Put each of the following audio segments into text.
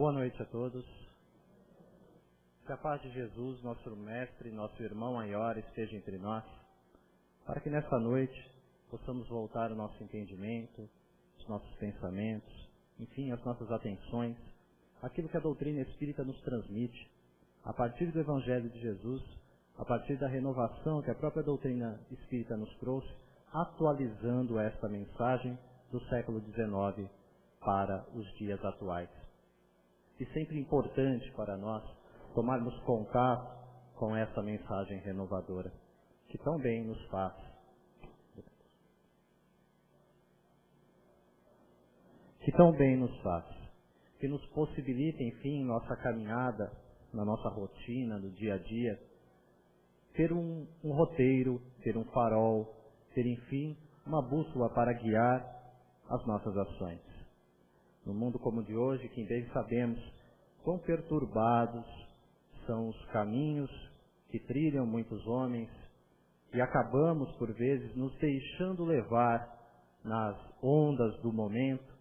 Boa noite a todos. Que a paz de Jesus, nosso Mestre, nosso irmão maior, esteja entre nós, para que nesta noite possamos voltar o nosso entendimento, os nossos pensamentos, enfim, as nossas atenções, aquilo que a doutrina espírita nos transmite, a partir do Evangelho de Jesus, a partir da renovação que a própria doutrina espírita nos trouxe, atualizando esta mensagem do século XIX para os dias atuais. E sempre importante para nós tomarmos contato com essa mensagem renovadora, que tão bem nos faz. Que nos possibilita, enfim, nossa caminhada, na nossa rotina, no dia a dia, ter um roteiro, ter um farol, ter, enfim, uma bússola para guiar as nossas ações. No mundo como o de hoje, que bem sabemos quão perturbados são os caminhos que trilham muitos homens e acabamos, por vezes, nos deixando levar nas ondas do momento,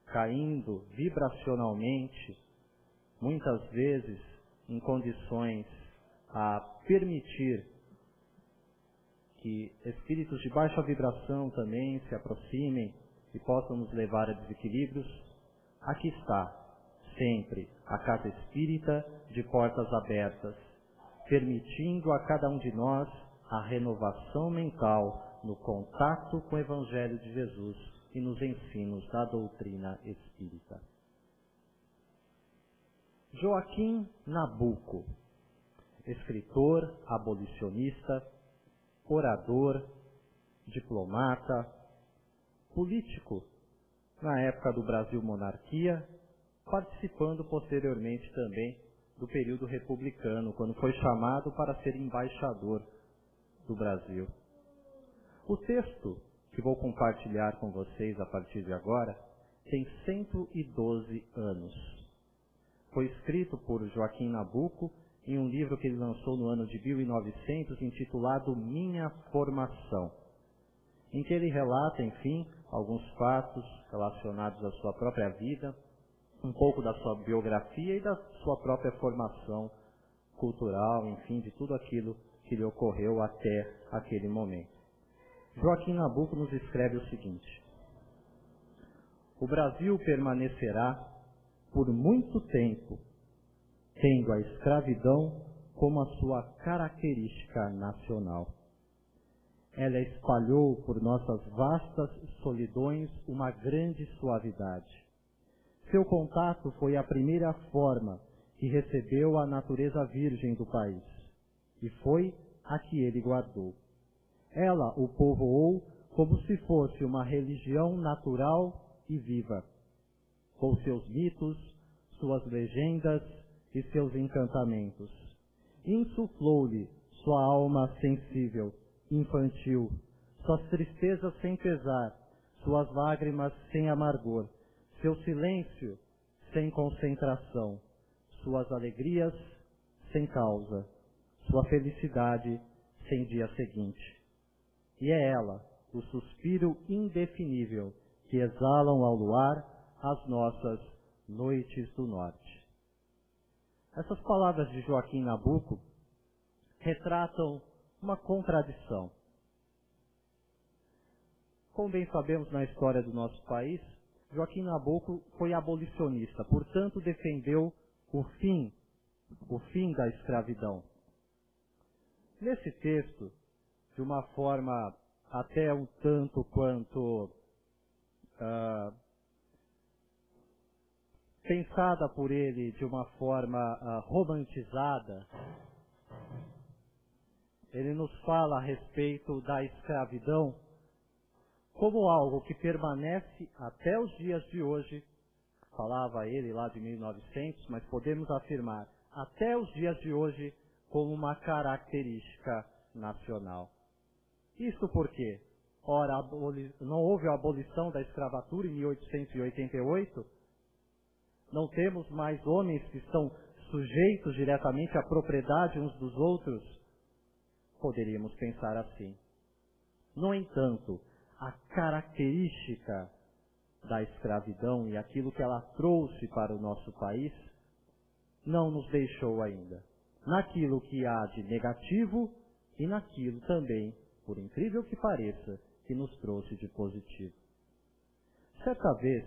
caindo vibracionalmente, muitas vezes em condições a permitir que espíritos de baixa vibração também se aproximem e possam nos levar a desequilíbrios. Aqui está, sempre, a Casa Espírita de portas abertas, permitindo a cada um de nós a renovação mental no contato com o Evangelho de Jesus e nos ensinos da doutrina espírita. Joaquim Nabuco, escritor, abolicionista, orador, diplomata, político na época do Brasil monarquia, participando posteriormente também do período republicano, quando foi chamado para ser embaixador do Brasil. O texto que vou compartilhar com vocês a partir de agora tem 112 anos. Foi escrito por Joaquim Nabuco em um livro que ele lançou no ano de 1900, intitulado Minha Formação, em que ele relata, enfim, alguns fatos relacionados à sua própria vida, um pouco da sua biografia e da sua própria formação cultural, enfim, de tudo aquilo que lhe ocorreu até aquele momento. Joaquim Nabuco nos escreve o seguinte: o Brasil permanecerá por muito tempo tendo a escravidão como a sua característica nacional. Ela espalhou por nossas vastas solidões uma grande suavidade. Seu contato foi a primeira forma que recebeu a natureza virgem do país, e foi a que ele guardou. Ela o povoou como se fosse uma religião natural e viva, com seus mitos, suas legendas e seus encantamentos. Insuflou-lhe sua alma sensível, infantil, suas tristezas sem pesar, suas lágrimas sem amargor, seu silêncio sem concentração, suas alegrias sem causa, sua felicidade sem dia seguinte. E é ela, o suspiro indefinível que exalam ao luar as nossas noites do norte. Essas palavras de Joaquim Nabuco retratam uma contradição. Como bem sabemos na história do nosso país, Joaquim Nabuco foi abolicionista, portanto defendeu o fim da escravidão. Nesse texto, de uma forma até um tanto quanto pensada por ele de uma forma romantizada, ele nos fala a respeito da escravidão como algo que permanece até os dias de hoje. Falava ele lá de 1900, mas podemos afirmar até os dias de hoje como uma característica nacional. Isso porque, ora, não houve a abolição da escravatura em 1888, não temos mais homens que estão sujeitos diretamente à propriedade uns dos outros? Poderíamos pensar assim. No entanto, a característica da escravidão e aquilo que ela trouxe para o nosso país, não nos deixou ainda. Naquilo que há de negativo e naquilo também, por incrível que pareça, que nos trouxe de positivo. Certa vez,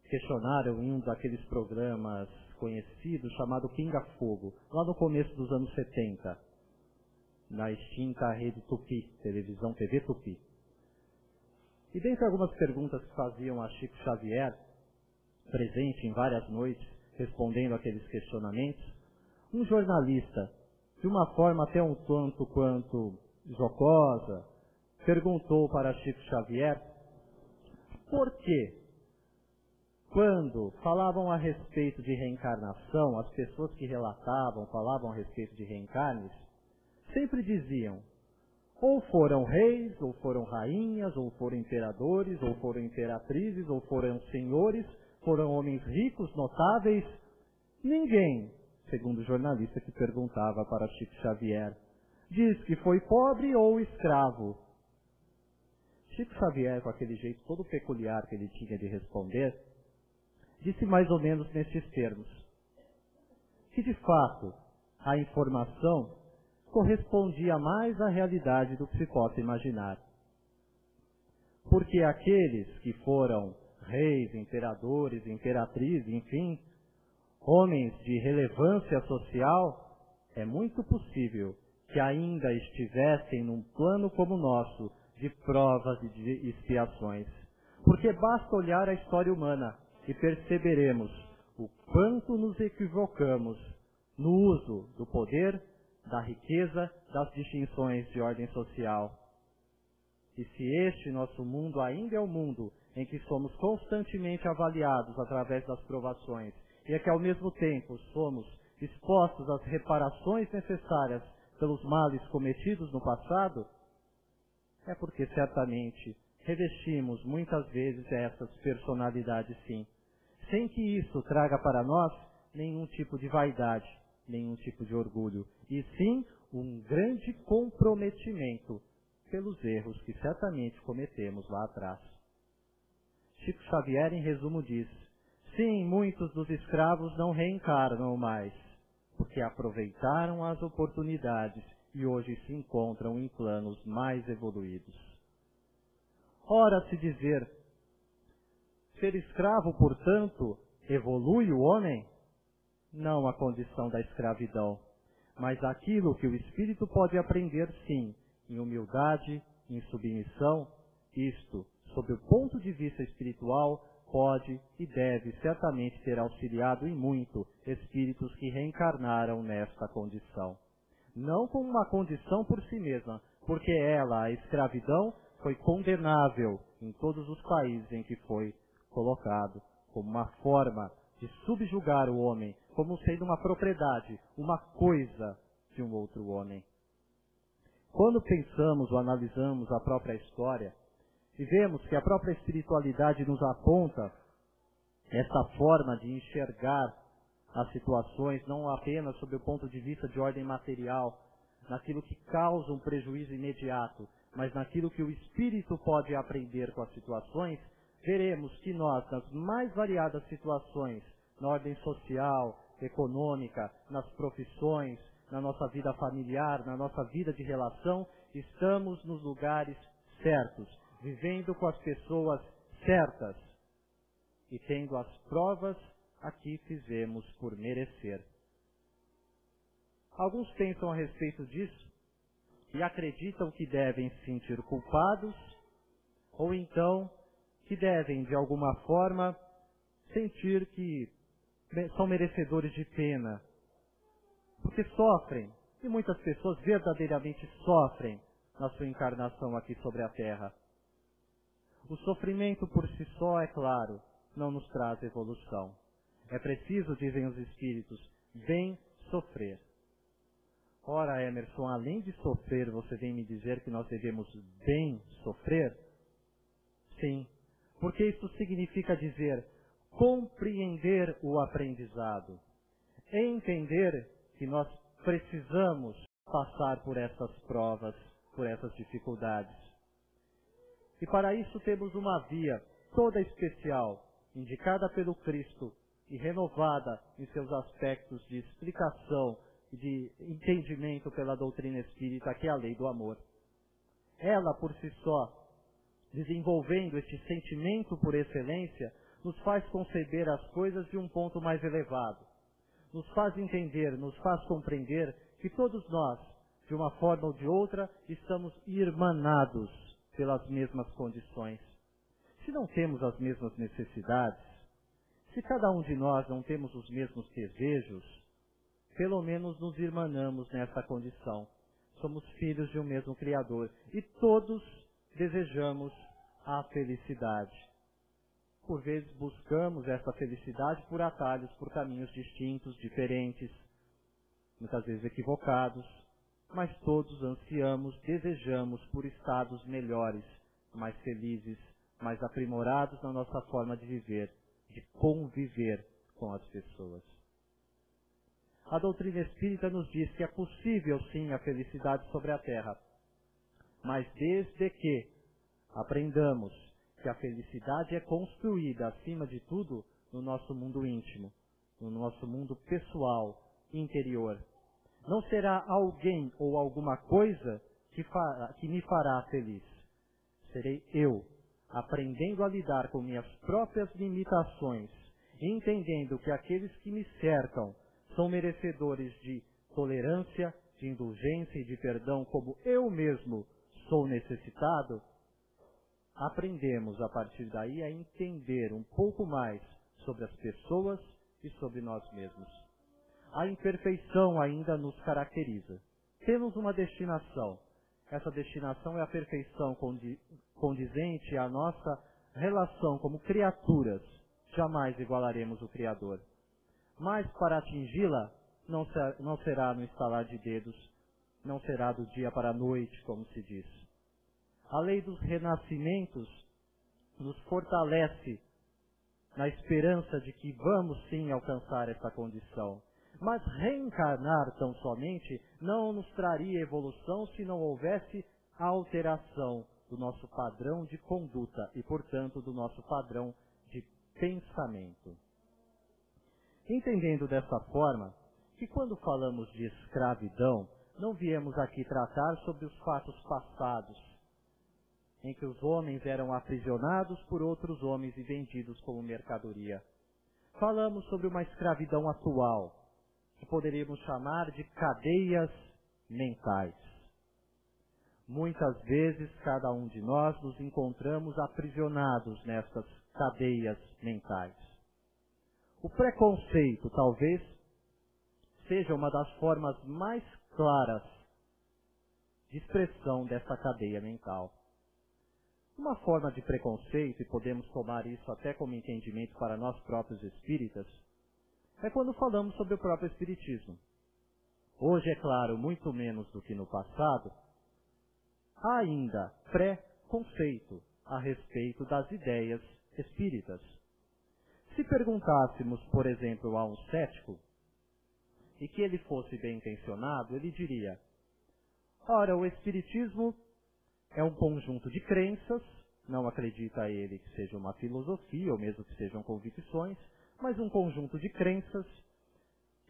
questionaram em um daqueles programas conhecidos chamado Pinga Fogo, lá no começo dos anos 70, na extinta rede Tupi, televisão TV Tupi. E dentre algumas perguntas que faziam a Chico Xavier, presente em várias noites, respondendo aqueles questionamentos, um jornalista, de uma forma até um tanto quanto jocosa, perguntou para Chico Xavier por que, quando falavam a respeito de reencarnação, as pessoas que falavam a respeito de reencarnes, sempre diziam, ou foram reis, ou foram rainhas, ou foram imperadores, ou foram imperatrizes, ou foram senhores, foram homens ricos, notáveis. Ninguém, segundo o jornalista que perguntava para Chico Xavier, diz que foi pobre ou escravo. Chico Xavier, com aquele jeito todo peculiar que ele tinha de responder, disse mais ou menos nesses termos, que de fato a informação correspondia mais à realidade do que se possa imaginar. Porque aqueles que foram reis, imperadores, imperatrizes, enfim, homens de relevância social, é muito possível que ainda estivessem num plano como o nosso, de provas e de expiações. Porque basta olhar a história humana e perceberemos o quanto nos equivocamos no uso do poder, da riqueza, das distinções de ordem social. E se este nosso mundo ainda é o mundo em que somos constantemente avaliados através das provações, e é que ao mesmo tempo somos expostos às reparações necessárias pelos males cometidos no passado, é porque certamente revestimos muitas vezes essas personalidades sim, sem que isso traga para nós nenhum tipo de vaidade, nenhum tipo de orgulho, e sim um grande comprometimento pelos erros que certamente cometemos lá atrás. Chico Xavier, em resumo, diz, sim, muitos dos escravos não reencarnam mais, porque aproveitaram as oportunidades e hoje se encontram em planos mais evoluídos. Ora, se dizer, ser escravo, portanto, evolui o homem? Não a condição da escravidão, mas aquilo que o espírito pode aprender, sim, em humildade, em submissão, isto, sob o ponto de vista espiritual, pode e deve certamente ter auxiliado em muito espíritos que reencarnaram nesta condição. Não como uma condição por si mesma, porque ela, a escravidão, foi condenável em todos os países em que foi colocado, como uma forma de subjugar o homem, como sendo uma propriedade, uma coisa de um outro homem. Quando pensamos ou analisamos a própria história, e vemos que a própria espiritualidade nos aponta essa forma de enxergar as situações, não apenas sob o ponto de vista de ordem material, naquilo que causa um prejuízo imediato, mas naquilo que o espírito pode aprender com as situações, veremos que nós, nas mais variadas situações, na ordem social, econômica, nas profissões, na nossa vida familiar, na nossa vida de relação, estamos nos lugares certos, vivendo com as pessoas certas e tendo as provas a que fizemos por merecer. Alguns pensam a respeito disso e acreditam que devem se sentir culpados ou então que devem, de alguma forma, sentir que são merecedores de pena, porque sofrem, e muitas pessoas verdadeiramente sofrem na sua encarnação aqui sobre a Terra. O sofrimento por si só, é claro, não nos traz evolução. É preciso, dizem os espíritos, bem sofrer. Ora, Emerson, além de sofrer, você vem me dizer que nós devemos bem sofrer? Sim, porque isso significa dizer compreender o aprendizado, entender que nós precisamos passar por essas provas, por essas dificuldades. E para isso temos uma via toda especial, indicada pelo Cristo e renovada em seus aspectos de explicação e de entendimento pela doutrina espírita, que é a lei do amor. Ela, por si só, desenvolvendo este sentimento por excelência, nos faz conceber as coisas de um ponto mais elevado. Nos faz entender, nos faz compreender que todos nós, de uma forma ou de outra, estamos irmanados pelas mesmas condições. Se não temos as mesmas necessidades, se cada um de nós não temos os mesmos desejos, pelo menos nos irmanamos nessa condição. Somos filhos de um mesmo Criador e todos desejamos a felicidade. Por vezes buscamos essa felicidade por atalhos, por caminhos distintos, diferentes, muitas vezes equivocados, mas todos ansiamos, desejamos por estados melhores, mais felizes, mais aprimorados na nossa forma de viver, de conviver com as pessoas. A doutrina espírita nos diz que é possível sim a felicidade sobre a terra, mas desde que aprendamos que a felicidade é construída, acima de tudo, no nosso mundo íntimo, no nosso mundo pessoal, interior. Não será alguém ou alguma coisa que me fará feliz. Serei eu, aprendendo a lidar com minhas próprias limitações, entendendo que aqueles que me cercam são merecedores de tolerância, de indulgência e de perdão, como eu mesmo sou necessitado. Aprendemos a partir daí a entender um pouco mais sobre as pessoas e sobre nós mesmos. A imperfeição ainda nos caracteriza. Temos uma destinação. Essa destinação é a perfeição condizente à nossa relação como criaturas. Jamais igualaremos o Criador. Mas para atingi-la, não será no estalar de dedos, não será do dia para a noite, como se diz. A lei dos renascimentos nos fortalece na esperança de que vamos sim alcançar essa condição. Mas reencarnar tão somente não nos traria evolução se não houvesse a alteração do nosso padrão de conduta e, portanto, do nosso padrão de pensamento. Entendendo dessa forma, que quando falamos de escravidão, não viemos aqui tratar sobre os fatos passados, em que os homens eram aprisionados por outros homens e vendidos como mercadoria. Falamos sobre uma escravidão atual, que poderíamos chamar de cadeias mentais. Muitas vezes, cada um de nós nos encontramos aprisionados nessas cadeias mentais. O preconceito, talvez, seja uma das formas mais claras de expressão dessa cadeia mental. Uma forma de preconceito, e podemos tomar isso até como entendimento para nós próprios espíritas, é quando falamos sobre o próprio espiritismo. Hoje, é claro, muito menos do que no passado, há ainda pré-conceito a respeito das ideias espíritas. Se perguntássemos, por exemplo, a um cético, e que ele fosse bem intencionado, ele diria: ora, o espiritismo é um conjunto de crenças, não acredita ele que seja uma filosofia, ou mesmo que sejam convicções, mas um conjunto de crenças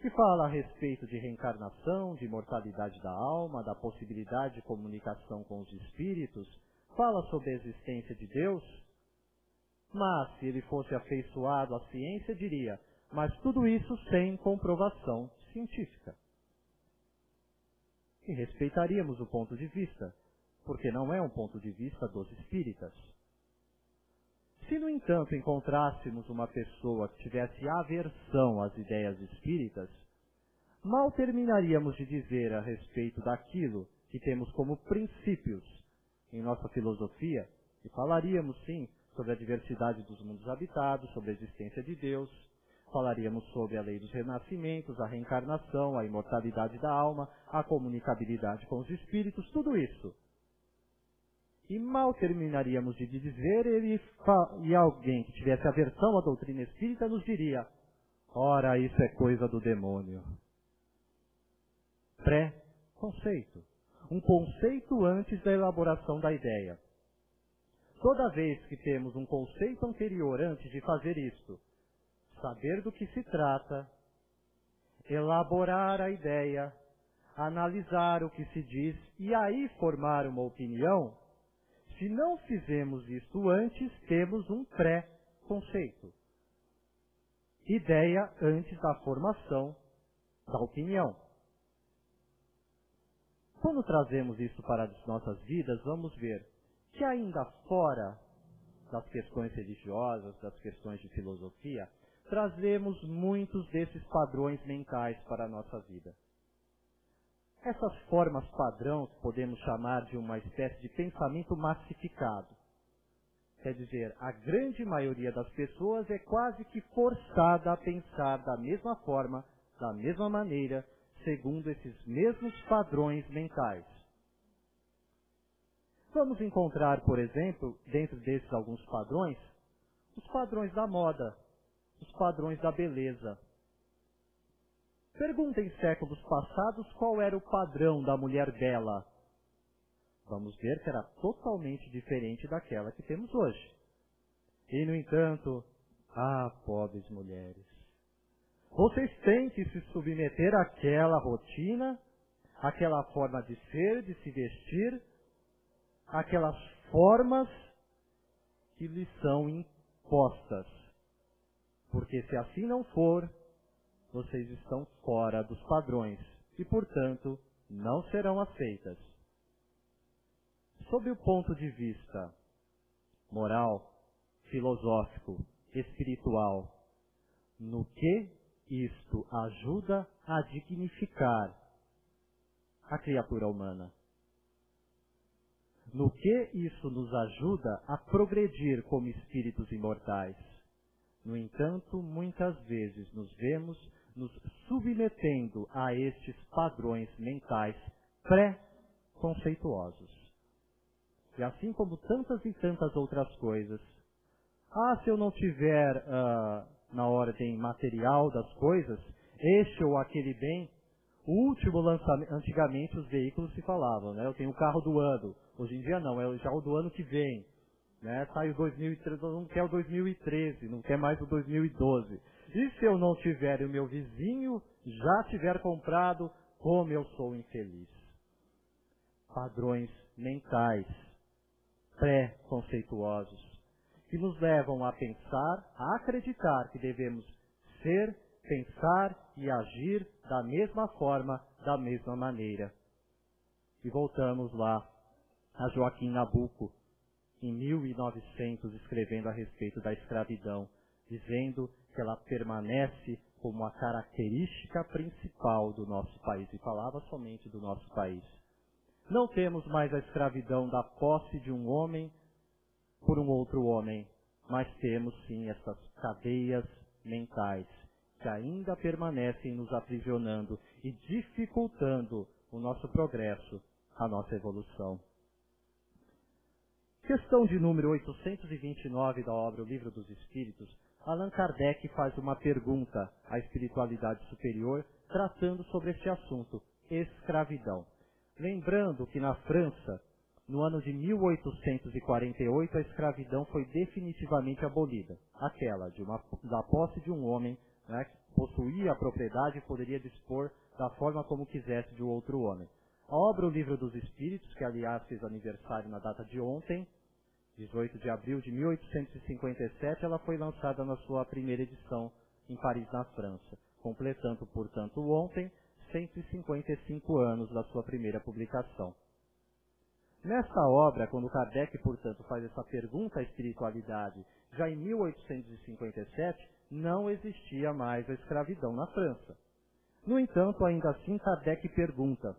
que fala a respeito de reencarnação, de imortalidade da alma, da possibilidade de comunicação com os espíritos, fala sobre a existência de Deus. Mas, se ele fosse afeiçoado à ciência, diria: mas tudo isso sem comprovação científica. E respeitaríamos o ponto de vista, porque não é um ponto de vista dos espíritas. Se, no entanto, encontrássemos uma pessoa que tivesse aversão às ideias espíritas, mal terminaríamos de dizer a respeito daquilo que temos como princípios em nossa filosofia, e falaríamos, sim, sobre a diversidade dos mundos habitados, sobre a existência de Deus, falaríamos sobre a lei dos renascimentos, a reencarnação, a imortalidade da alma, a comunicabilidade com os espíritos, tudo isso. E mal terminaríamos de dizer, e alguém que tivesse aversão à doutrina espírita nos diria: ora, isso é coisa do demônio. Pré-conceito. Um conceito antes da elaboração da ideia. toda vez que temos um conceito anterior antes de fazer isto, saber do que se trata, elaborar a ideia, analisar o que se diz e aí formar uma opinião, se não fizemos isto antes, temos um pré-conceito. Ideia antes da formação da opinião. Quando trazemos isso para as nossas vidas, vamos ver que ainda fora das questões religiosas, das questões de filosofia, trazemos muitos desses padrões mentais para a nossa vida. Essas formas padrão podemos chamar de uma espécie de pensamento massificado. Quer dizer, a grande maioria das pessoas é quase que forçada a pensar da mesma forma, da mesma maneira, segundo esses mesmos padrões mentais. Vamos encontrar, por exemplo, dentro desses alguns padrões, os padrões da moda, os padrões da beleza. Pergunta em séculos passados qual era o padrão da mulher bela. Vamos ver que era totalmente diferente daquela que temos hoje. E, no entanto, pobres mulheres, vocês têm que se submeter àquela rotina, àquela forma de ser, de se vestir, aquelas formas que lhes são impostas. Porque se assim não for, vocês estão fora dos padrões e, portanto, não serão aceitas. Sob o ponto de vista moral, filosófico, espiritual, no que isto ajuda a dignificar a criatura humana? No que isso nos ajuda a progredir como espíritos imortais? No entanto, muitas vezes nos vemos nos submetendo a estes padrões mentais pré-conceituosos. E assim como tantas e tantas outras coisas, se eu não tiver na ordem material das coisas, este ou aquele bem, o último lançamento, antigamente os veículos se falavam, né? Eu tenho o carro do ano, hoje em dia não, é já o do ano que vem. Né? Sai o 2013, não quer o 2013, não quer mais o 2012. E se eu não tiver e o meu vizinho já tiver comprado, como eu sou infeliz? Padrões mentais, pré-conceituosos, que nos levam a pensar, a acreditar que devemos ser, pensar e agir da mesma forma, da mesma maneira. E voltamos lá a Joaquim Nabuco, em 1900, escrevendo a respeito da escravidão, dizendo que ela permanece como a característica principal do nosso país, e falava somente do nosso país. Não temos mais a escravidão da posse de um homem por um outro homem, mas temos sim essas cadeias mentais que ainda permanecem nos aprisionando e dificultando o nosso progresso, a nossa evolução. Questão de número 829 da obra O Livro dos Espíritos, Allan Kardec faz uma pergunta à espiritualidade superior tratando sobre este assunto, escravidão. Lembrando que na França, no ano de 1848, a escravidão foi definitivamente abolida. Aquela da posse de um homem, né, que possuía a propriedade e poderia dispor da forma como quisesse de outro homem. A obra O Livro dos Espíritos, que aliás fez aniversário na data de ontem, 18 de abril de 1857, ela foi lançada na sua primeira edição em Paris, na França, completando, portanto, ontem, 155 anos da sua primeira publicação. Nesta obra, quando Kardec, portanto, faz essa pergunta à espiritualidade, já em 1857, não existia mais a escravidão na França. No entanto, ainda assim, Kardec pergunta,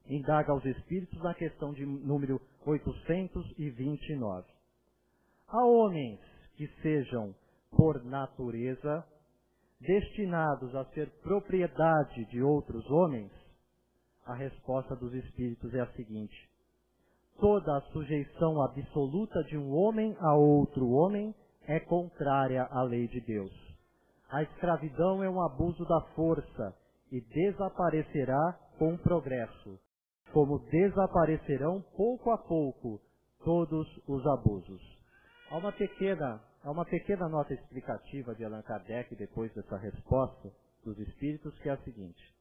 indaga aos espíritos na questão de número 829. Há homens que sejam, por natureza, destinados a ser propriedade de outros homens? A resposta dos espíritos é a seguinte: toda a sujeição absoluta de um homem a outro homem é contrária à lei de Deus. A escravidão é um abuso da força e desaparecerá com o progresso, como desaparecerão pouco a pouco todos os abusos. Há uma pequena nota explicativa de Allan Kardec depois dessa resposta dos espíritos, que é a seguinte: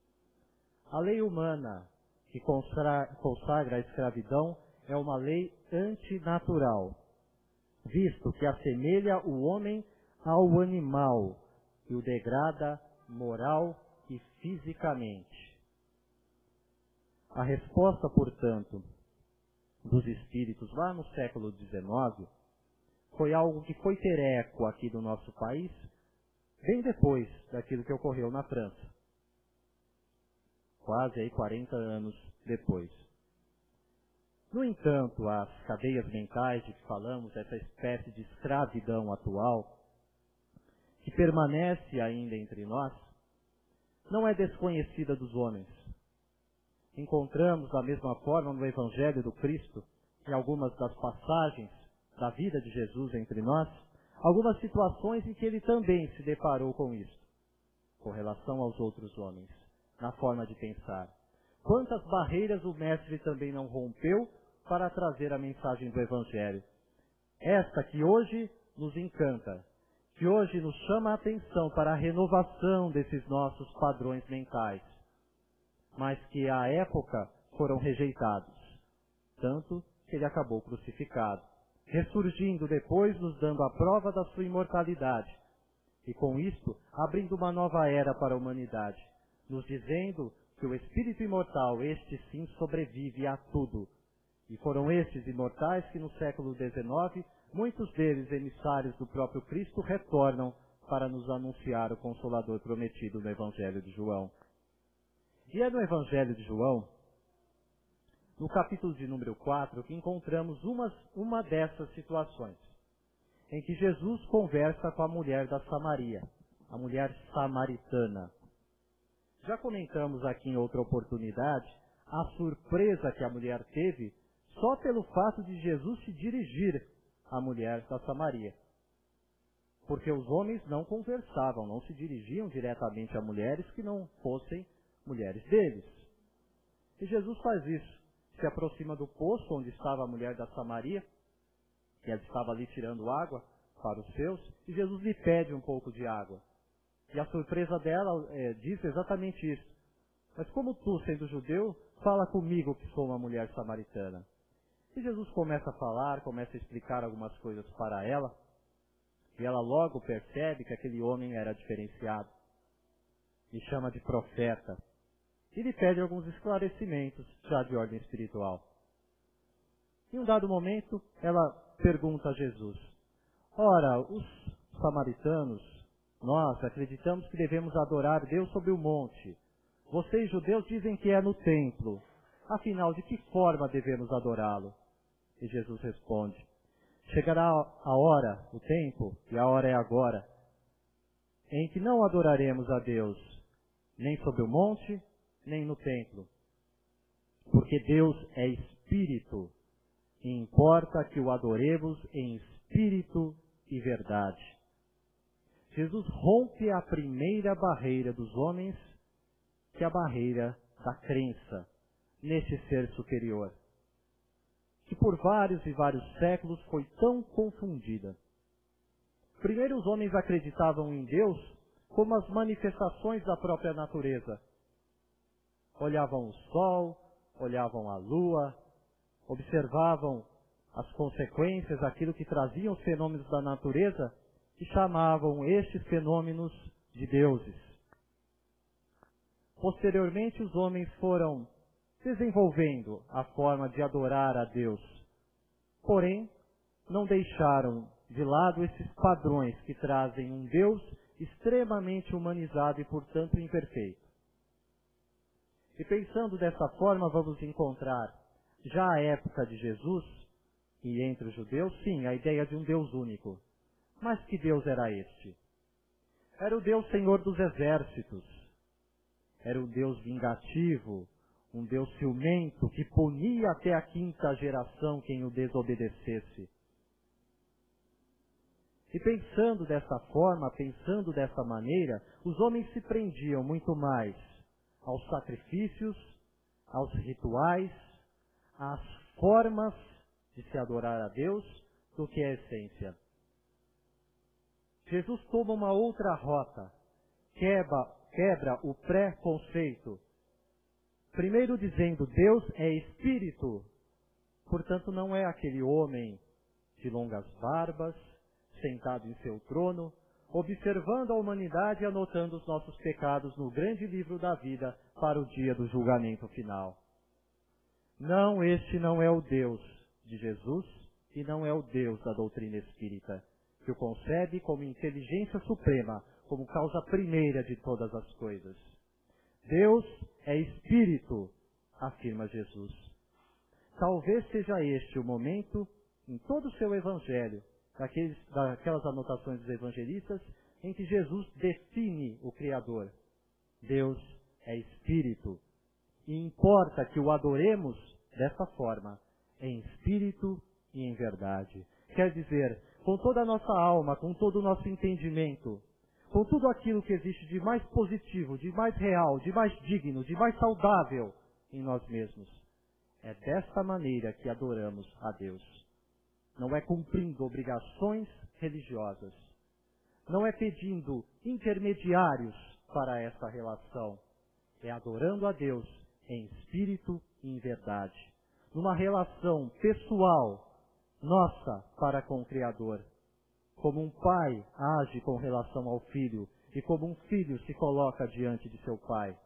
a lei humana que consagra a escravidão é uma lei antinatural, visto que assemelha o homem ao animal e o degrada moral e fisicamente. A resposta, portanto, dos espíritos lá no século XIX foi algo que foi ter eco aqui do nosso país bem depois daquilo que ocorreu na França, quase aí 40 anos depois. No entanto, as cadeias mentais de que falamos, essa espécie de escravidão atual, que permanece ainda entre nós, não é desconhecida dos homens. Encontramos da mesma forma no Evangelho do Cristo, em algumas das passagens da vida de Jesus entre nós, algumas situações em que ele também se deparou com isso, com relação aos outros homens, na forma de pensar. Quantas barreiras o Mestre também não rompeu para trazer a mensagem do Evangelho. Esta que hoje nos encanta, que hoje nos chama a atenção para a renovação desses nossos padrões mentais, mas que à época foram rejeitados, tanto que ele acabou crucificado, ressurgindo depois, nos dando a prova da sua imortalidade, e com isto abrindo uma nova era para a humanidade, nos dizendo que o espírito imortal, este sim, sobrevive a tudo. E foram estes imortais que no século XIX, muitos deles emissários do próprio Cristo, retornam para nos anunciar o Consolador prometido no Evangelho de João. E é no Evangelho de João, no capítulo de número 4, que encontramos uma dessas situações, em que Jesus conversa com a mulher da Samaria, a mulher samaritana. Já comentamos aqui em outra oportunidade a surpresa que a mulher teve só pelo fato de Jesus se dirigir à mulher da Samaria. Porque os homens não conversavam, não se dirigiam diretamente a mulheres que não fossem mulheres deles. E Jesus faz isso. Se aproxima do poço onde estava a mulher da Samaria, que ela estava ali tirando água para os seus, e Jesus lhe pede um pouco de água. E a surpresa dela diz exatamente isso. Mas como tu, sendo judeu, fala comigo que sou uma mulher samaritana? E Jesus começa a falar, começa a explicar algumas coisas para ela, e ela logo percebe que aquele homem era diferenciado. E chama de profeta. E lhe pede alguns esclarecimentos, já de ordem espiritual. Em um dado momento, ela pergunta a Jesus: ora, os samaritanos, nós acreditamos que devemos adorar Deus sobre o monte. Vocês, judeus, dizem que é no templo. Afinal, de que forma devemos adorá-lo? E Jesus responde: chegará a hora, o tempo, e a hora é agora, em que não adoraremos a Deus, nem sobre o monte, nem no templo. Porque Deus é Espírito, e importa que o adoremos em espírito e verdade. Jesus rompe a primeira barreira dos homens, que é a barreira da crença nesse ser superior, que por vários e vários séculos foi tão confundida. Primeiro os homens acreditavam em Deus como as manifestações da própria natureza. Olhavam o sol, olhavam a lua, observavam as consequências, aquilo que traziam os fenômenos da natureza, e chamavam estes fenômenos de deuses. Posteriormente, os homens foram desenvolvendo a forma de adorar a Deus. Porém, não deixaram de lado esses padrões que trazem um Deus extremamente humanizado e, portanto, imperfeito. E pensando dessa forma, vamos encontrar, já à época de Jesus, e entre os judeus, sim, a ideia de um Deus único. Mas que Deus era este? Era o Deus Senhor dos exércitos. Era um Deus vingativo, um Deus ciumento, que punia até a 5ª geração quem o desobedecesse. E pensando dessa forma, pensando dessa maneira, os homens se prendiam muito mais aos sacrifícios, aos rituais, às formas de se adorar a Deus do que a essência. Jesus toma uma outra rota, quebra o pré-conceito. Primeiro dizendo, Deus é Espírito, portanto não é aquele homem de longas barbas, sentado em seu trono, observando a humanidade e anotando os nossos pecados no grande livro da vida para o dia do julgamento final. Não, este não é o Deus de Jesus e não é o Deus da doutrina espírita, que o concebe como inteligência suprema, como causa primeira de todas as coisas. Deus é Espírito, afirma Jesus. Talvez seja este o momento, em todo o seu Evangelho, daquelas anotações dos evangelistas, em que Jesus define o Criador. Deus é Espírito. E importa que o adoremos dessa forma, em espírito e em verdade. Quer dizer, com toda a nossa alma, com todo o nosso entendimento, com tudo aquilo que existe de mais positivo, de mais real, de mais digno, de mais saudável em nós mesmos. É desta maneira que adoramos a Deus. Não é cumprindo obrigações religiosas. Não é pedindo intermediários para essa relação. É adorando a Deus em espírito e em verdade. Numa relação pessoal, nossa para com o Criador. Como um pai age com relação ao filho e como um filho se coloca diante de seu pai.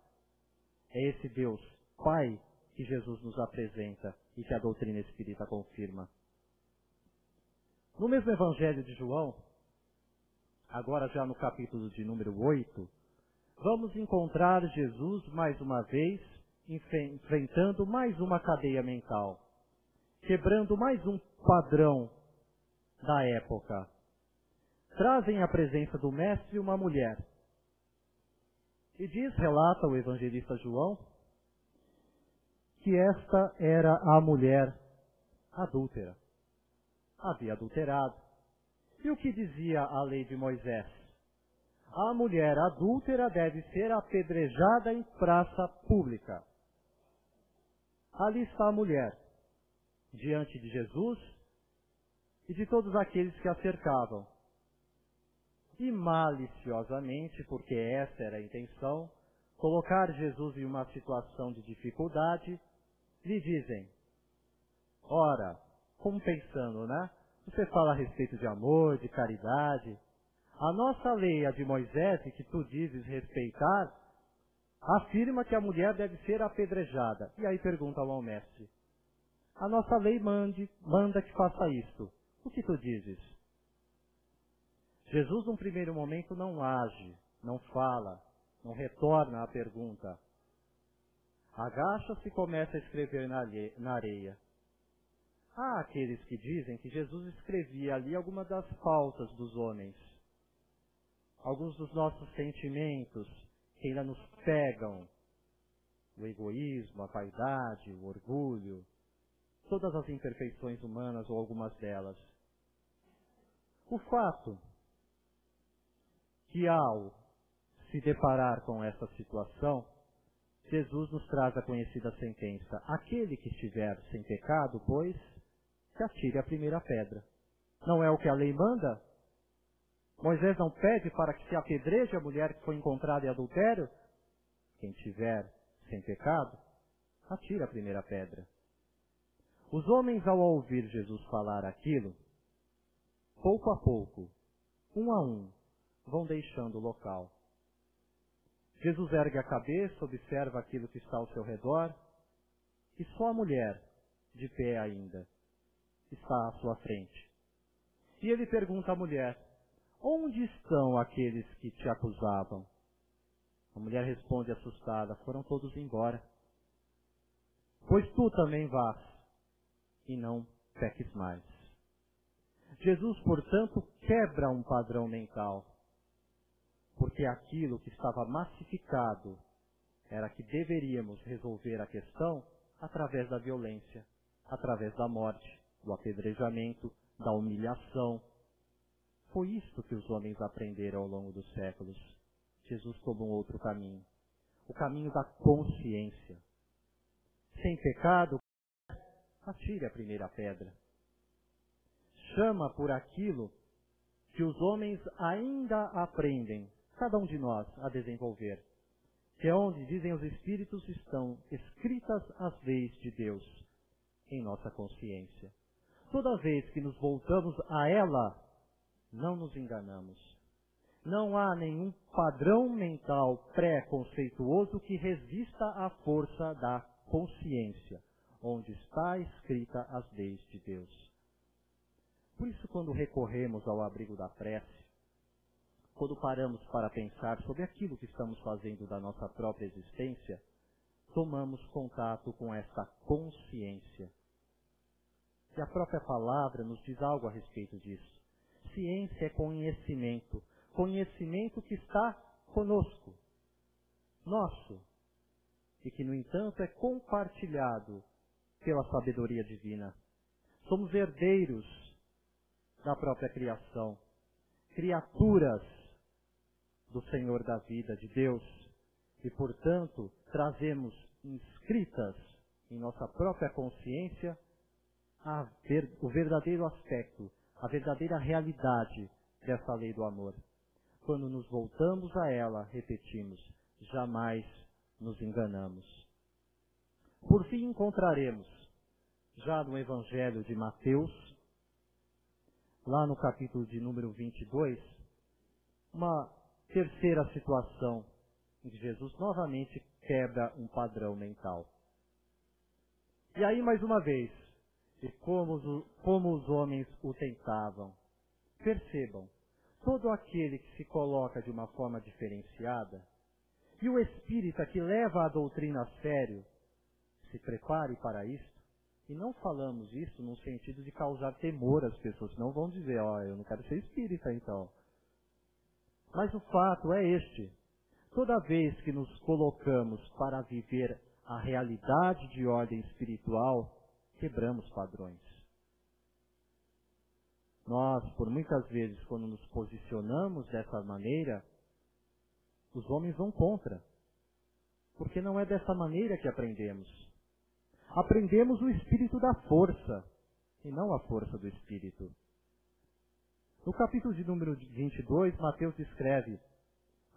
É esse Deus, Pai, que Jesus nos apresenta e que a doutrina espírita confirma. No mesmo Evangelho de João, agora já no capítulo de número 8, vamos encontrar Jesus mais uma vez enfrentando mais uma cadeia mental, quebrando mais um padrão da época. Trazem à presença do Mestre uma mulher. E relata o evangelista João, que esta era a mulher adúltera. Havia adulterado. E o que dizia a lei de Moisés? A mulher adúltera deve ser apedrejada em praça pública. Ali está a mulher, diante de Jesus e de todos aqueles que a cercavam. E maliciosamente, porque essa era a intenção, colocar Jesus em uma situação de dificuldade, lhe dizem, ora, como pensando, né? Você fala a respeito de amor, de caridade. A nossa lei, a de Moisés, que tu dizes respeitar, afirma que a mulher deve ser apedrejada. E aí pergunta ao mestre, a nossa lei manda que faça isto. O que tu dizes? Jesus, num primeiro momento, não age, não fala, não retorna à pergunta. Agacha-se e começa a escrever na areia. Há aqueles que dizem que Jesus escrevia ali algumas das faltas dos homens, alguns dos nossos sentimentos que ainda nos pegam, o egoísmo, a vaidade, o orgulho, todas as imperfeições humanas ou algumas delas. O fato que ao se deparar com essa situação, Jesus nos traz a conhecida sentença, aquele que estiver sem pecado, pois, que atire a primeira pedra. Não é o que a lei manda? Moisés não pede para que se apedreje a mulher que foi encontrada em adultério? Quem tiver sem pecado, atire a primeira pedra. Os homens, ao ouvir Jesus falar aquilo, pouco a pouco, um a um, vão deixando o local. Jesus ergue a cabeça, observa aquilo que está ao seu redor, e só a mulher, de pé ainda, está à sua frente. E ele pergunta à mulher, onde estão aqueles que te acusavam? A mulher responde assustada, foram todos embora. Pois tu também vás, e não peques mais. Jesus, portanto, quebra um padrão mental, porque aquilo que estava massificado era que deveríamos resolver a questão através da violência, através da morte, do apedrejamento, da humilhação. Foi isto que os homens aprenderam ao longo dos séculos. Jesus tomou um outro caminho, o caminho da consciência. Sem pecado, atire a primeira pedra. chama por aquilo que os homens ainda aprendem, cada um de nós, a desenvolver, que é onde, dizem os Espíritos, estão escritas as leis de Deus em nossa consciência. Toda vez que nos voltamos a ela, não nos enganamos. Não há nenhum padrão mental pré-conceituoso que resista à força da consciência, onde está escrita as leis de Deus. Por isso, quando recorremos ao abrigo da prece, quando paramos para pensar sobre aquilo que estamos fazendo da nossa própria existência, tomamos contato com essa consciência. E a própria palavra nos diz algo a respeito disso. Ciência é conhecimento, conhecimento que está conosco, nosso, e que, no entanto, é compartilhado pela sabedoria divina. Somos herdeiros da própria criação, criaturas do Senhor da vida, de Deus, e, portanto, trazemos inscritas em nossa própria consciência o verdadeiro aspecto, a verdadeira realidade dessa lei do amor. Quando nos voltamos a ela, repetimos, jamais nos enganamos. Por fim, encontraremos, já no Evangelho de Mateus, lá no capítulo de número 22, uma terceira situação em que Jesus novamente quebra um padrão mental. E aí, mais uma vez, e como os homens o tentavam, percebam, todo aquele que se coloca de uma forma diferenciada, e o espírita que leva a doutrina a sério, se prepare para isto. E não falamos isso num sentido de causar temor às pessoas, não vão dizer, eu não quero ser espírita então. Mas o fato é este: toda vez que nos colocamos para viver a realidade de ordem espiritual, quebramos padrões. Nós, por muitas vezes, quando nos posicionamos dessa maneira, os homens vão contra, porque não é dessa maneira que aprendemos. Aprendemos o espírito da força, e não a força do espírito. No capítulo de número 22, Mateus descreve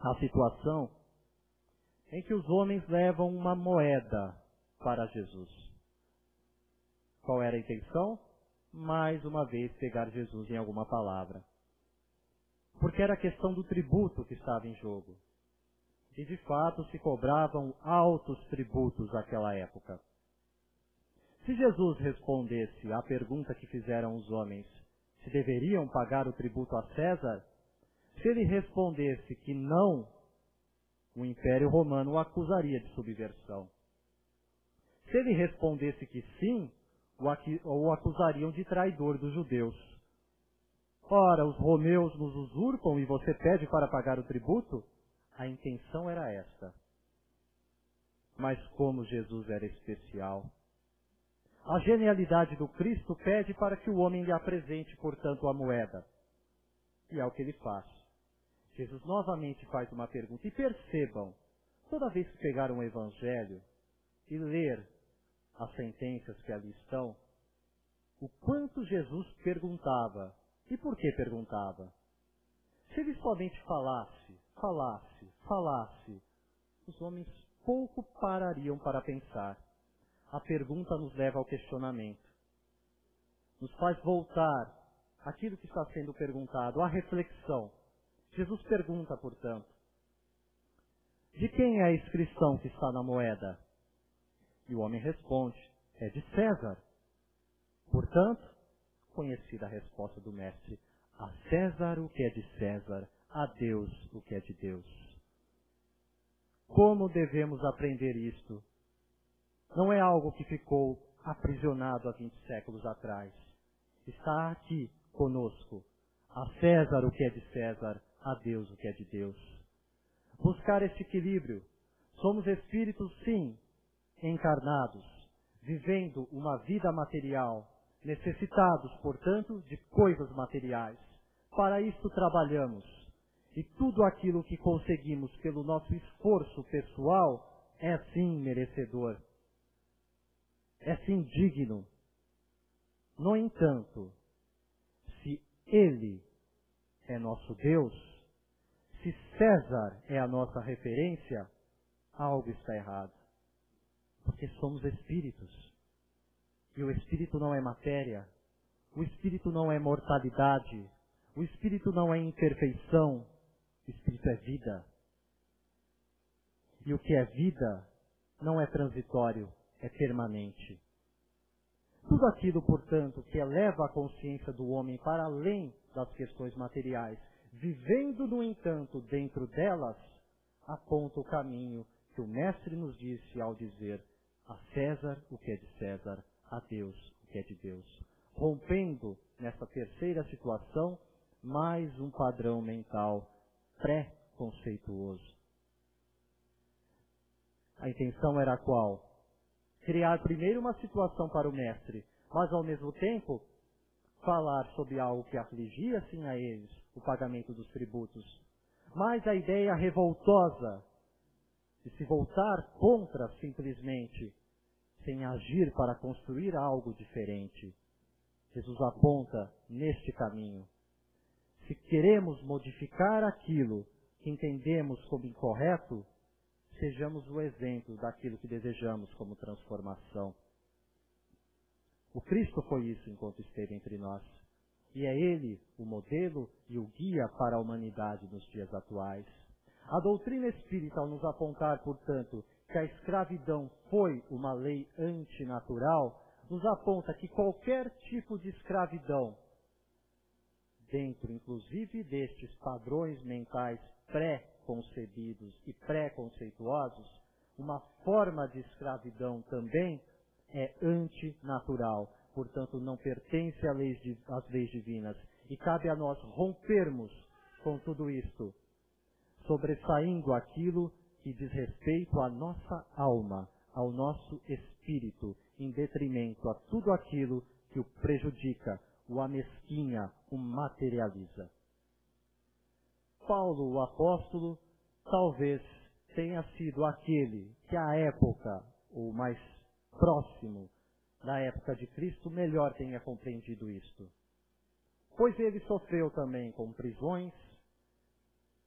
a situação em que os homens levam uma moeda para Jesus. Qual era a intenção? Mais uma vez pegar Jesus em alguma palavra. Porque era a questão do tributo que estava em jogo. E de fato se cobravam altos tributos naquela época. Se Jesus respondesse à pergunta que fizeram os homens, se deveriam pagar o tributo a César, se ele respondesse que não, o Império Romano o acusaria de subversão. Se ele respondesse que sim, o acusariam de traidor dos judeus. Ora, os romeus nos usurpam e você pede para pagar o tributo? A intenção era esta. Mas como Jesus era especial, a genialidade do Cristo pede para que o homem lhe apresente, portanto, a moeda. E é o que ele faz. Jesus novamente faz uma pergunta. E percebam, toda vez que pegar um evangelho e ler as sentenças que ali estão, o quanto Jesus perguntava. E por que perguntava? Se ele somente falasse, os homens pouco parariam para pensar. A pergunta nos leva ao questionamento. Nos faz voltar àquilo que está sendo perguntado, à reflexão. Jesus pergunta, portanto, de quem é a inscrição que está na moeda? E o homem responde, é de César. Portanto, conhecida a resposta do mestre, a César o que é de César, a Deus o que é de Deus. Como devemos aprender isto? Não é algo que ficou aprisionado há 20 séculos atrás. Está aqui conosco. A César o que é de César, a Deus o que é de Deus. Buscar este equilíbrio. Somos espíritos, sim, encarnados, vivendo uma vida material, necessitados, portanto, de coisas materiais. Para isso trabalhamos. E tudo aquilo que conseguimos pelo nosso esforço pessoal é sim merecedor. É sim digno. No entanto, Ele é nosso Deus, se César é a nossa referência, algo está errado. Porque somos espíritos. E o espírito não é matéria. O espírito não é mortalidade. O espírito não é imperfeição. O espírito é vida. E o que é vida não é transitório, é permanente. Tudo aquilo, portanto, que eleva a consciência do homem para além das questões materiais, vivendo, no entanto, dentro delas, aponta o caminho que o Mestre nos disse ao dizer: a César o que é de César, a Deus o que é de Deus. Rompendo, nessa terceira situação, mais um padrão mental pré-conceituoso. A intenção era qual? Criar primeiro uma situação para o Mestre, mas ao mesmo tempo falar sobre algo que afligia sim a eles, o pagamento dos tributos. Mas a ideia revoltosa de se voltar contra simplesmente, sem agir para construir algo diferente. Jesus aponta neste caminho. Se queremos modificar aquilo que entendemos como incorreto, sejamos o exemplo daquilo que desejamos como transformação. O Cristo foi isso enquanto esteve entre nós. E é Ele o modelo e o guia para a humanidade nos dias atuais. A doutrina espírita, ao nos apontar, portanto, que a escravidão foi uma lei antinatural, nos aponta que qualquer tipo de escravidão, dentro inclusive destes padrões mentais pré-concebidos e pré-conceituosos, uma forma de escravidão também é antinatural, portanto não pertence às leis divinas. E cabe a nós rompermos com tudo isto, sobressaindo aquilo que diz respeito à nossa alma, ao nosso espírito, em detrimento a tudo aquilo que o prejudica, o amesquinha, o materializa. Paulo, o apóstolo, talvez tenha sido aquele que à época, ou mais próximo da época de Cristo, melhor tenha compreendido isto. Pois ele sofreu também com prisões,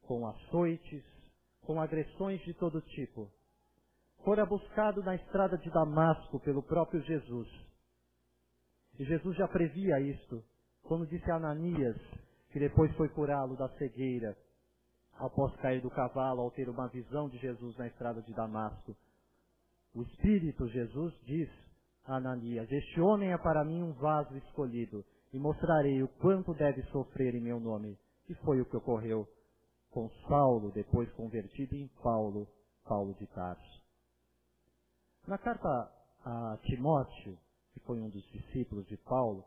com açoites, com agressões de todo tipo. Fora buscado na estrada de Damasco pelo próprio Jesus. E Jesus já previa isto, quando disse a Ananias, que depois foi curá-lo da cegueira, após cair do cavalo, ao ter uma visão de Jesus na estrada de Damasco. O Espírito, Jesus, diz a Ananias: este homem é para mim um vaso escolhido, e mostrarei o quanto deve sofrer em meu nome. E foi o que ocorreu com Saulo, depois convertido em Paulo, Paulo de Tarso. Na carta a Timóteo, que foi um dos discípulos de Paulo,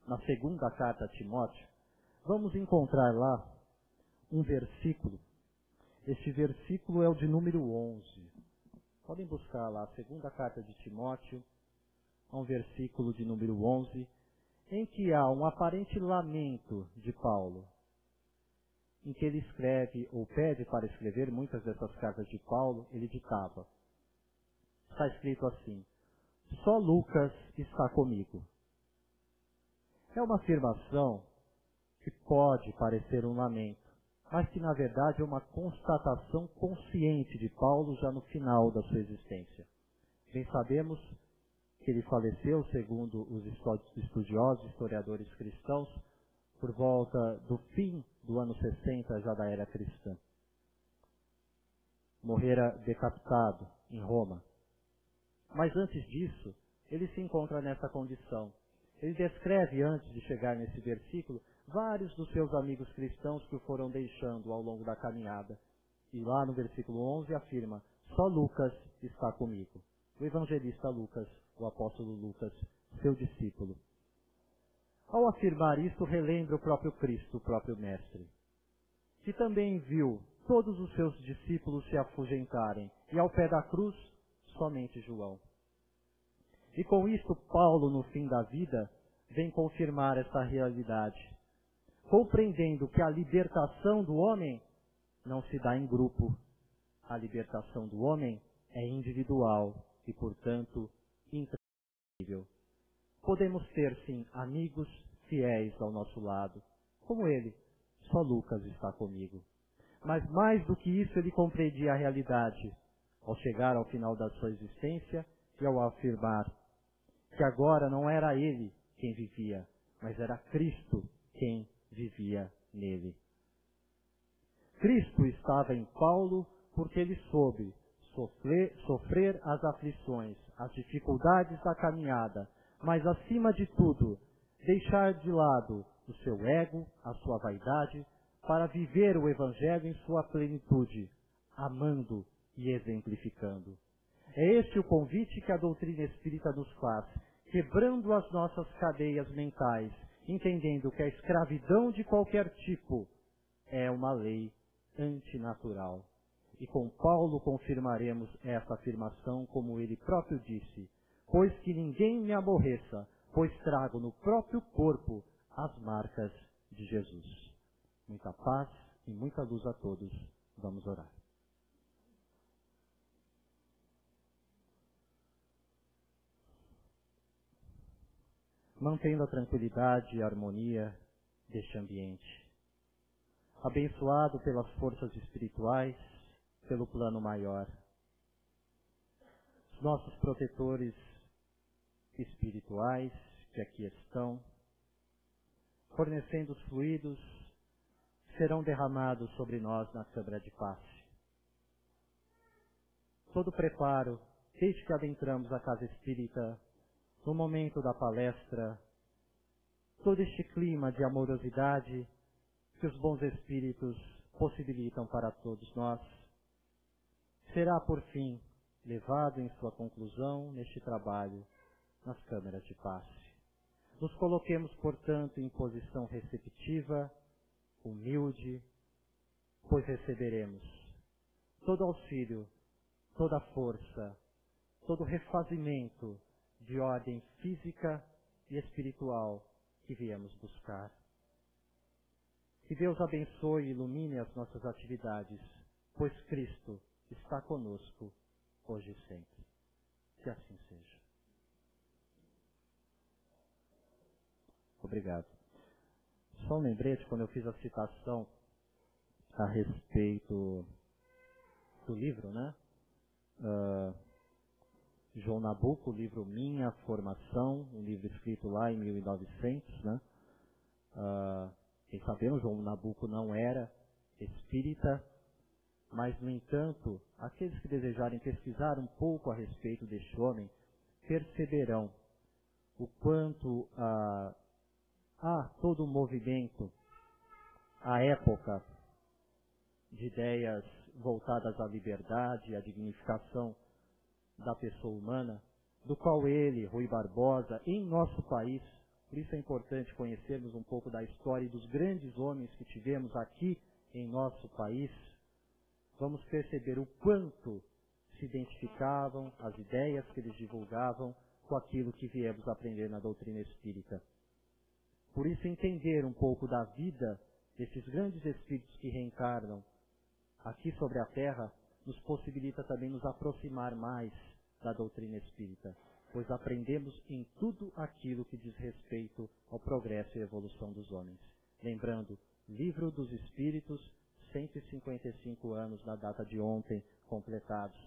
na segunda carta a Timóteo, vamos encontrar lá um versículo. Este versículo é o de número 11. Podem buscar lá a segunda carta de Timóteo, um versículo de número 11, em que há um aparente lamento de Paulo, em que ele escreve, ou pede para escrever, muitas dessas cartas de Paulo, ele ditava. Está escrito assim: só Lucas está comigo. É uma afirmação que pode parecer um lamento, mas que na verdade é uma constatação consciente de Paulo já no final da sua existência. Bem sabemos que ele faleceu, segundo os estudiosos, historiadores cristãos, por volta do fim do ano 60 já da era cristã. Morrera decapitado em Roma. Mas antes disso, ele se encontra nessa condição. Ele descreve, antes de chegar nesse versículo, vários dos seus amigos cristãos que o foram deixando ao longo da caminhada. E lá no versículo 11 afirma: só Lucas está comigo. O evangelista Lucas, o apóstolo Lucas, seu discípulo. Ao afirmar isso, relembra o próprio Cristo, o próprio Mestre, que também viu todos os seus discípulos se afugentarem, e ao pé da cruz, somente João. E com isto, Paulo, no fim da vida, vem confirmar essa realidade, compreendendo que a libertação do homem não se dá em grupo. A libertação do homem é individual e, portanto, intransferível. Podemos ter, sim, amigos fiéis ao nosso lado. Como ele, só Lucas está comigo. Mas mais do que isso, ele compreendia a realidade ao chegar ao final da sua existência e ao afirmar que agora não era ele quem vivia, mas era Cristo quem vivia nele. Cristo estava em Paulo porque ele soube sofrer as aflições, as dificuldades da caminhada, mas acima de tudo, deixar de lado o seu ego, a sua vaidade, para viver o Evangelho em sua plenitude, amando e exemplificando. É este o convite que a doutrina espírita nos faz, quebrando as nossas cadeias mentais, entendendo que a escravidão de qualquer tipo é uma lei antinatural. E com Paulo confirmaremos essa afirmação como ele próprio disse, pois que ninguém me aborreça, pois trago no próprio corpo as marcas de Jesus. Muita paz e muita luz a todos. Vamos orar. Mantendo a tranquilidade e a harmonia deste ambiente, abençoado pelas forças espirituais, pelo plano maior, os nossos protetores espirituais que aqui estão, fornecendo os fluidos, serão derramados sobre nós na câmara de passe. Todo o preparo, desde que adentramos a casa espírita, no momento da palestra, todo este clima de amorosidade que os bons espíritos possibilitam para todos nós, será por fim levado em sua conclusão neste trabalho nas câmeras de passe. Nos coloquemos, portanto, em posição receptiva, humilde, pois receberemos todo auxílio, toda força, todo refazimento de ordem física e espiritual que viemos buscar. Que Deus abençoe e ilumine as nossas atividades, pois Cristo está conosco hoje e sempre. Que assim seja. Obrigado. Só um lembrete, quando eu fiz a citação a respeito do livro, né? João Nabuco, o livro Minha Formação, um livro escrito lá em 1900, né? Quem sabemos, João Nabuco não era espírita, mas, no entanto, aqueles que desejarem pesquisar um pouco a respeito deste homem, perceberão o quanto há todo um movimento, à época, de ideias voltadas à liberdade, à dignificação da pessoa humana, do qual ele, Rui Barbosa, em nosso país, por isso é importante conhecermos um pouco da história e dos grandes homens que tivemos aqui em nosso país, vamos perceber o quanto se identificavam, as ideias que eles divulgavam com aquilo que viemos aprender na doutrina espírita. Por isso, entender um pouco da vida desses grandes espíritos que reencarnam aqui sobre a Terra nos possibilita também nos aproximar mais da doutrina espírita, pois aprendemos em tudo aquilo que diz respeito ao progresso e evolução dos homens. Lembrando, Livro dos Espíritos, 155 anos na data de ontem completados,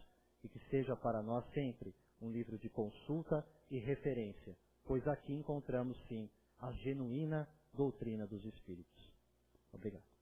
e que seja para nós sempre um livro de consulta e referência, pois aqui encontramos sim a genuína doutrina dos Espíritos. Obrigado.